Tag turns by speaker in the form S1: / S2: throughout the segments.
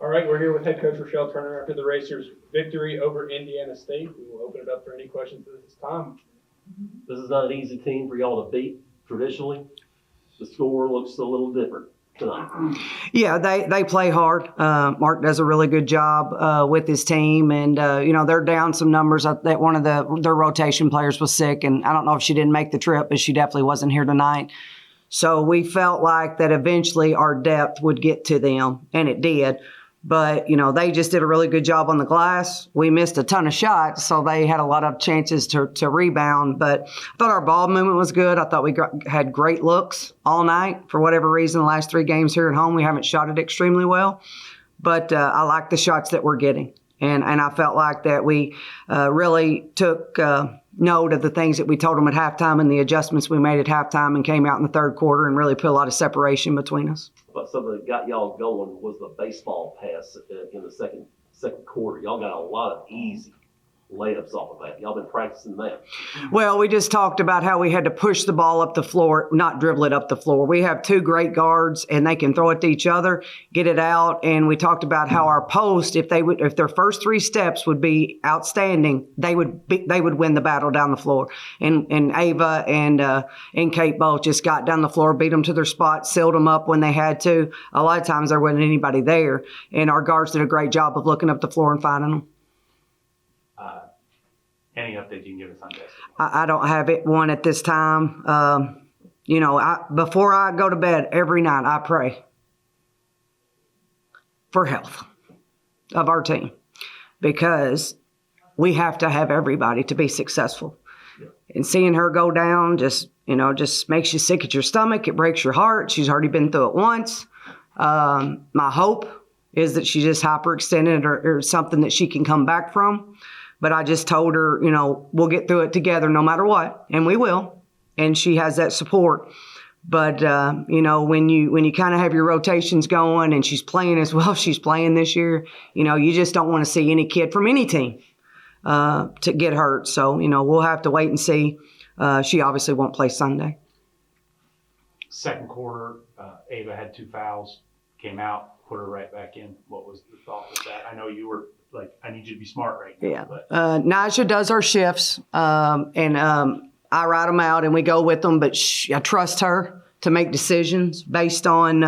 S1: All right, we're here with head coach Rechelle Turner after the Racers' victory over Indiana State. We will open it up for any questions at this time.
S2: This is not an easy team for y'all to beat traditionally. The score looks a little different tonight.
S3: Yeah, they play hard. Mark does a really good job with his team, and they're down some numbers. That one of their rotation players was sick, and I don't know if she didn't make the trip, but she definitely wasn't here tonight. So we felt like that eventually our depth would get to them, and it did. But, they just did a really good job on the glass. We missed a ton of shots, so they had a lot of chances to rebound. But I thought our ball movement was good. I thought we had great looks all night. For whatever reason, the last 3 games here at home, we haven't shot it extremely well. But I like the shots that we're getting. And I felt like that we really took note of the things that we told them at halftime and the adjustments we made at halftime and came out in the third quarter and really put a lot of separation between us.
S2: But something that got y'all going was the baseball pass in the second quarter. Y'all got a lot of easy layups off of that. Y'all been practicing that.
S3: Well, we just talked about how we had to push the ball up the floor, not dribble it up the floor. We have 2 great guards, and they can throw it to each other, get it out. And we talked about how our post, if their first 3 steps would be outstanding, they would win the battle down the floor. And Ava and Kate both just got down the floor, beat them to their spot, sealed them up when they had to. A lot of times there wasn't anybody there, and our guards did a great job of looking up the floor and finding them.
S4: Any update you can give us on this?
S3: I don't have one at this time. Before I go to bed every night, I pray for health of our team because we have to have everybody to be successful. Yeah. And seeing her go down just makes you sick at your stomach. It breaks your heart. She's already been through it once. My hope is that she just hyperextended or something that she can come back from. But I just told her, we'll get through it together no matter what, and we will. And she has that support. But, when you kind of have your rotations going and she's playing as well as she's playing this year, you just don't want to see any kid from any team to get hurt. So, we'll have to wait and see. She obviously won't play Sunday.
S4: Second quarter, Ava had 2 fouls, came out, put her right back in. What was the thought with that? I know you were I need you to be smart right now.
S3: Yeah. Naja does our shifts, and I write them out and we go with them. But I trust her to make decisions based on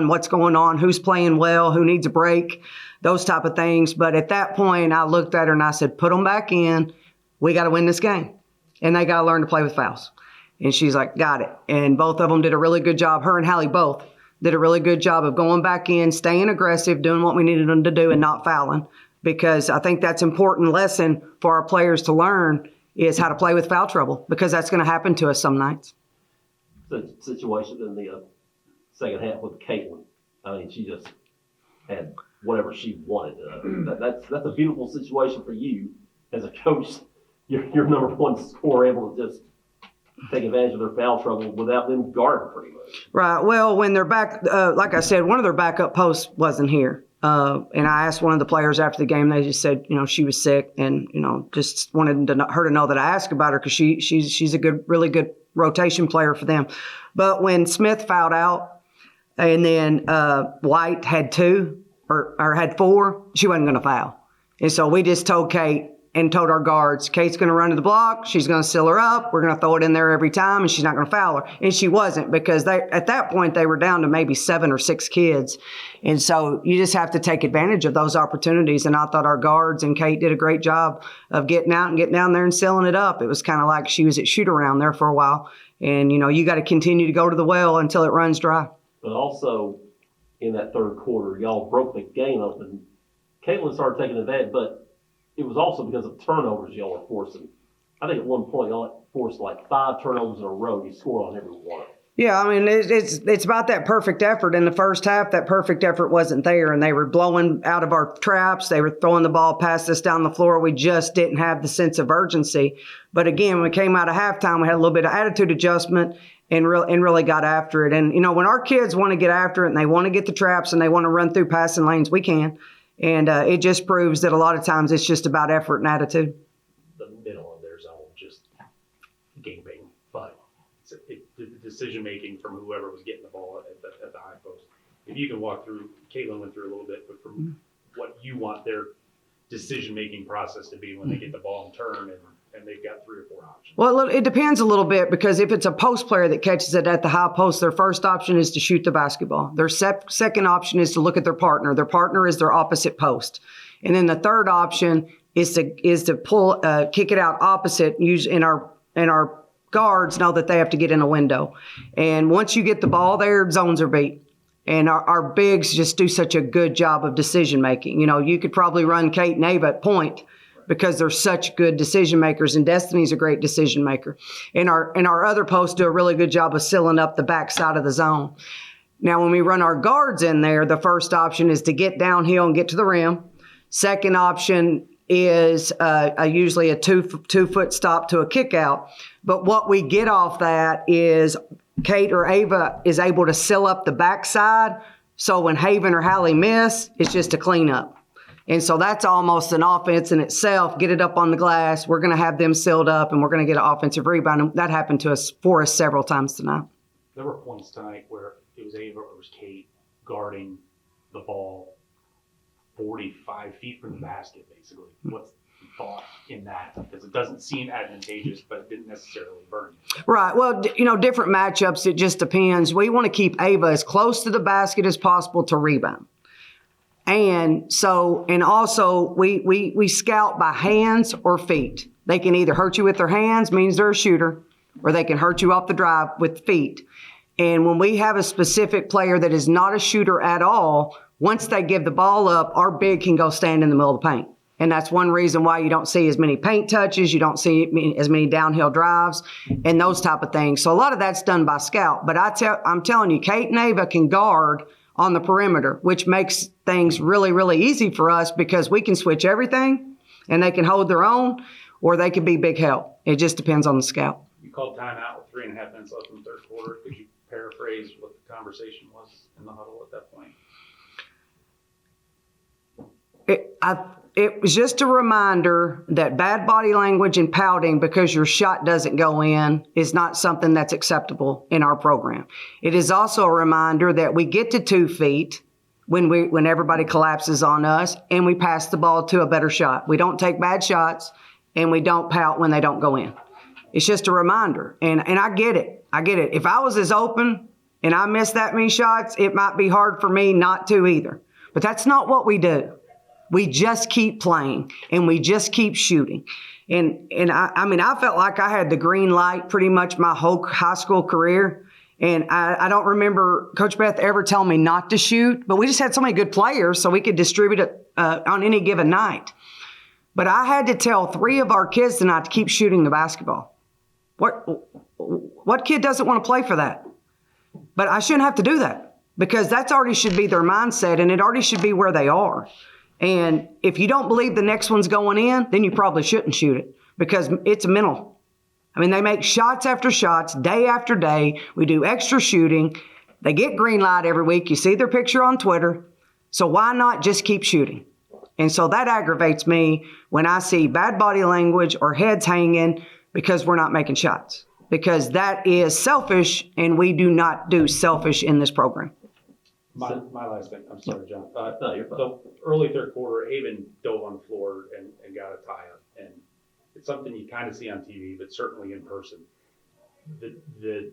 S3: what's going on, who's playing well, who needs a break, those type of things. But at that point, I looked at her and I said, "Put them back in. We got to win this game, and they got to learn to play with fouls." And she's like, "Got it." And both of them did a really good job. Her and Hallie both did a really good job of going back in, staying aggressive, doing what we needed them to do, and not fouling. Because I think that's an important lesson for our players to learn is how to play with foul trouble, because that's going to happen to us some nights.
S2: The situation in the second half with Caitlin, I mean, she just had whatever she wanted. That's a beautiful situation for you as a coach. Your number 1 scorer able to just take advantage of their foul trouble without them guarding pretty much.
S3: Right. Well, when they're back, like I said, one of their backup posts wasn't here. And I asked one of the players after the game, they just said, she was sick and, just wanted her to know that I asked about her because she's a really good rotation player for them. But when Smith fouled out and then White had 2 or had 4, she wasn't going to foul. And so we just told Kate and told our guards, Kate's going to run to the block. She's going to seal her up. We're going to throw it in there every time, and she's not going to foul her. And she wasn't, because at that point they were down to maybe 7 or 6 kids. And so you just have to take advantage of those opportunities. And I thought our guards and Kate did a great job of getting out and getting down there and sealing it up. It was kind of like she was at shoot around there for a while. And, you got to continue to go to the well until it runs dry.
S2: But also in that third quarter, y'all broke the game open. Caitlin started taking advantage, but it was also because of turnovers y'all were forcing. I think at one point y'all forced 5 turnovers in a row. You scored on every one.
S3: Yeah, I mean, it's about that perfect effort. In the first half, that perfect effort wasn't there, and they were blowing out of our traps. They were throwing the ball past us down the floor. We just didn't have the sense of urgency. But again, when we came out of halftime, we had a little bit of attitude adjustment and really got after it. And, when our kids want to get after it and they want to get the traps and they want to run through passing lanes, we can. And it just proves that a lot of times it's just about effort and attitude.
S4: The middle of their zone, just gaping. But the decision-making from whoever was getting the ball at the high post, if you can walk through, Caitlin went through a little bit, but from what you want their decision-making process to be when they get the ball and turn and they've got 3 or 4 options.
S3: Well, it depends a little bit because if it's a post player that catches it at the high post, their first option is to shoot the basketball. Their second option is to look at their partner. Their partner is their opposite post. And then the third option is to pull, kick it out opposite. In our guards know that they have to get in a window. And once you get the ball there, zones are beat. And our bigs just do such a good job of decision making. You know, you could probably run Kate and Ava at point because they're such good decision makers, and Destiny's a great decision maker. And our other posts do a really good job of sealing up the back side of the zone. Now, when we run our guards in there, the first option is to get downhill and get to the rim. Second option is usually a two-foot stop to a kick out. But what we get off that is Kate or Ava is able to seal up the backside. So when Haven or Hallie miss, it's just a cleanup. And so that's almost an offense in itself. Get it up on the glass. We're going to have them sealed up, and we're going to get an offensive rebound. And that happened for us several times tonight.
S4: There were points tonight where it was Ava or it was Kate guarding the ball 45 feet from the basket, basically. What's the thought in that? Because it doesn't seem advantageous, but it didn't necessarily burn you.
S3: Right. Well, different matchups, it just depends. We want to keep Ava as close to the basket as possible to rebound. And also we scout by hands or feet. They can either hurt you with their hands, means they're a shooter, or they can hurt you off the drive with feet. And when we have a specific player that is not a shooter at all, once they give the ball up, our big can go stand in the middle of the paint. And that's one reason why you don't see as many paint touches, you don't see as many downhill drives, and those type of things. So a lot of that's done by scout. But I'm telling you, Kate and Ava can guard on the perimeter, which makes things really, really easy for us because we can switch everything, and they can hold their own, or they can be big help. It just depends on the scout.
S4: You called timeout with 3.5 minutes left in the third quarter. Could you paraphrase what the conversation was in the huddle at that point?
S3: It was just a reminder that bad body language and pouting because your shot doesn't go in is not something that's acceptable in our program. It is also a reminder that we get to 2 feet when everybody collapses on us, and we pass the ball to a better shot. We don't take bad shots, and we don't pout when they don't go in. It's just a reminder, and I get it. I get it. If I was as open and I missed that many shots, it might be hard for me not to either. But that's not what we do. We just keep playing, and we just keep shooting. And I felt like I had the green light pretty much my whole high school career. And I don't remember Coach Beth ever telling me not to shoot, but we just had so many good players so we could distribute it on any given night. But I had to tell 3 of our kids tonight to keep shooting the basketball. What kid doesn't want to play for that? But I shouldn't have to do that because that's already should be their mindset, and it already should be where they are. And if you don't believe the next one's going in, then you probably shouldn't shoot it because it's mental. I mean, they make shots after shots, day after day. We do extra shooting. They get green light every week. You see their picture on Twitter. So why not just keep shooting? And so that aggravates me when I see bad body language or heads hanging because we're not making shots. Because that is selfish, and we do not do selfish in this program.
S4: My last thing, I'm sorry, John.
S2: No, you're fine.
S4: The early third quarter, Haven dove on the floor and got a tie-up. And it's something you kind of see on TV, but certainly in person. The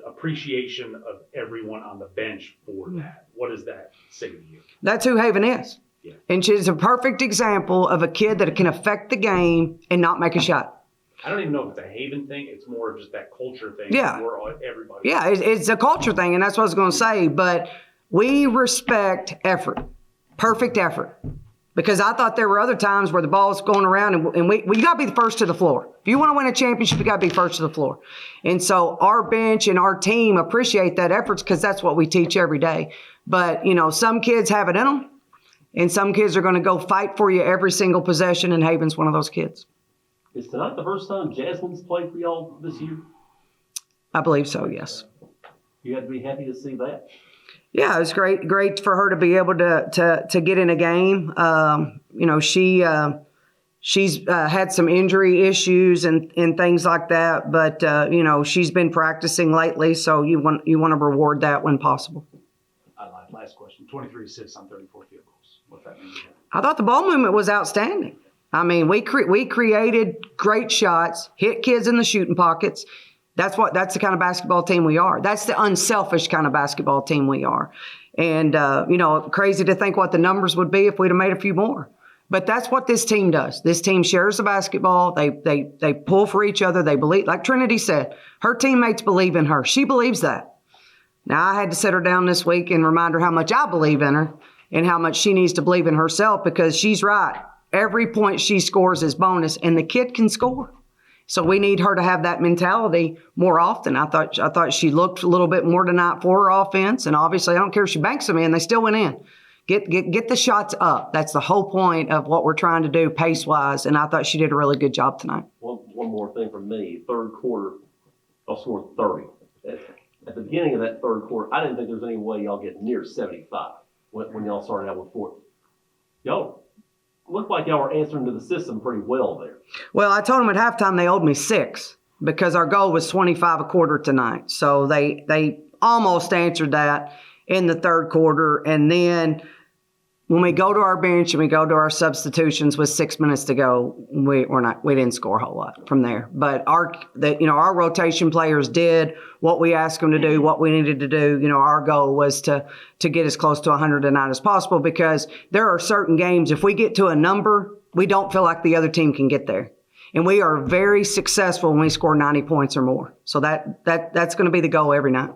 S4: appreciation of everyone on the bench for that, what does that say to you?
S3: That's who Haven is.
S4: Yeah.
S3: And she's a perfect example of a kid that can affect the game and not make a shot.
S4: I don't even know if it's a Haven thing. It's more of just that culture thing.
S3: Yeah.
S4: Where everybody.
S3: Yeah, it's a culture thing, and that's what I was going to say. But we respect effort, perfect effort. Because I thought there were other times where the ball's going around, and you got to be the first to the floor. If you want to win a championship, you got to be first to the floor. And so our bench and our team appreciate that effort because that's what we teach every day. But, some kids have it in them, and some kids are going to go fight for you every single possession, and Haven's one of those kids.
S2: Is tonight the first time Jasmine's played for y'all this year? I
S3: believe so, yes.
S2: You have to be happy to see that.
S3: Yeah, it was great for her to be able to get in a game. She's had some injury issues and things like that, but she's been practicing lately, so you want to reward that when possible.
S4: Last question. 23 assists on 34 field goals. What that means.
S3: I thought the ball movement was outstanding. I mean, we created great shots, hit kids in the shooting pockets. That's the kind of basketball team we are. That's the unselfish kind of basketball team we are. And, crazy to think what the numbers would be if we'd have made a few more. But that's what this team does. This team shares the basketball. They pull for each other. They believe, like Trinity said, her teammates believe in her. She believes that. Now, I had to sit her down this week and remind her how much I believe in her and how much she needs to believe in herself, because she's right. Every point she scores is bonus, and the kid can score. So we need her to have that mentality more often. I thought she looked a little bit more tonight for her offense, and obviously I don't care if she banks them in, they still went in. Get the shots up. That's the whole point of what we're trying to do pace-wise, and I thought she did a really good job tonight.
S2: One more thing from me. Third quarter, y'all scored 30. At the beginning of that third quarter, I didn't think there was any way y'all get near 75 when y'all started out with 40. Y'all looked like y'all were answering to the system pretty well there.
S3: Well, I told them at halftime they owed me 6 because our goal was 25 a quarter tonight. So they almost answered that in the third quarter. And then when we go to our bench and we go to our substitutions with 6 minutes to go, we didn't score a whole lot from there. But our rotation players did what we asked them to do, what we needed to do. Our goal was to get as close to 100 tonight as possible, because there are certain games, if we get to a number, we don't feel like the other team can get there. And we are very successful when we score 90 points or more. So that's going to be the goal every night.